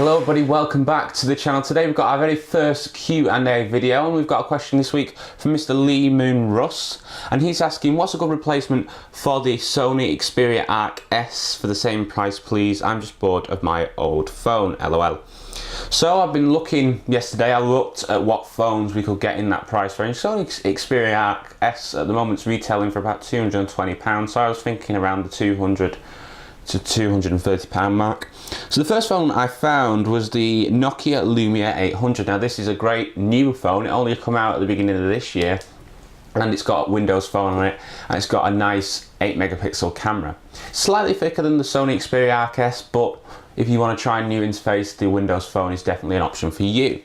Hello everybody, welcome back to the channel. Today we've got our very first Q&A video, and we've got a question this week from Mr. mrleamonruss, and he's asking, what's a good replacement for the Sony Xperia Arc S for the same price please? I'm just bored of my old phone, lol. So I've been looking yesterday, I looked at what phones we could get in that price range. Sony Xperia Arc S at the moment's retailing for about £220, so I was thinking around the £200 to £230 mark. So the first phone I found was the Nokia Lumia 800. Now this is a great new phone, it only come out at the beginning of this year, and it's got Windows Phone on it, and it's got a nice 8 megapixel camera. Slightly thicker than the Sony Xperia Arc S, but if you want to try a new interface, the Windows Phone is definitely an option for you.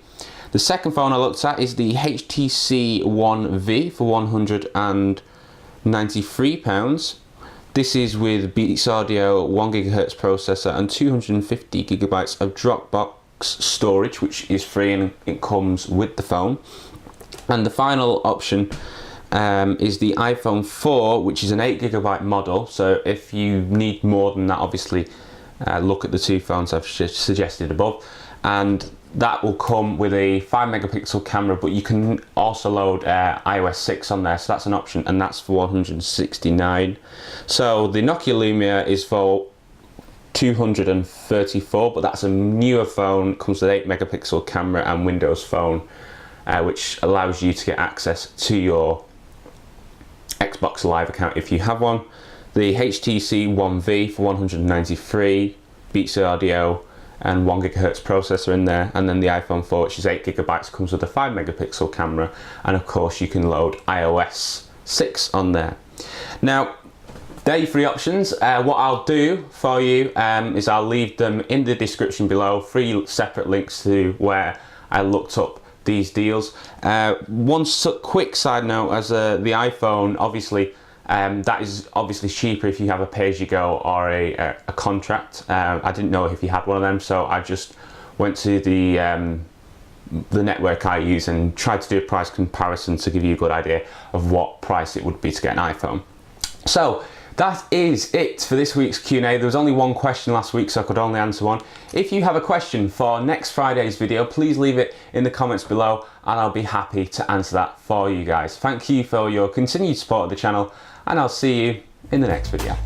The second phone I looked at is the HTC One V for £193. This is with Beats Audio, 1 GHz processor and 250 GB of Dropbox storage, which is free and it comes with the phone. And the final option is the iPhone 4, which is an 8 GB model. So if you need more than that, obviously look at the two phones I've suggested above. And that will come with a 5 megapixel camera, but you can also load iOS 6 on there, so that's an option, and that's for £169. So the Nokia Lumia is for £234, but that's a newer phone, comes with 8 megapixel camera and Windows Phone, which allows you to get access to your Xbox Live account if you have one. The HTC One V for £193, Beats Audio and 1 GHz processor in there, and then the iPhone 4, which is 8 GB, comes with a 5 megapixel camera, and of course you can load iOS 6 on there. Now, they're your three options. What I'll do for you is I'll leave them in the description below, 3 separate links to where I looked up these deals. One quick side note, as the iPhone, obviously, that is obviously cheaper if you have a pay-as-you-go or a contract. I didn't know if you had one of them, so I just went to the network I use and tried to do a price comparison to give you a good idea of what price it would be to get an iPhone. So that is it for this week's Q&A. There was only one question last week, so I could only answer one. If you have a question for next Friday's video, please leave it in the comments below and I'll be happy to answer that for you guys. Thank you for your continued support of the channel, and I'll see you in the next video.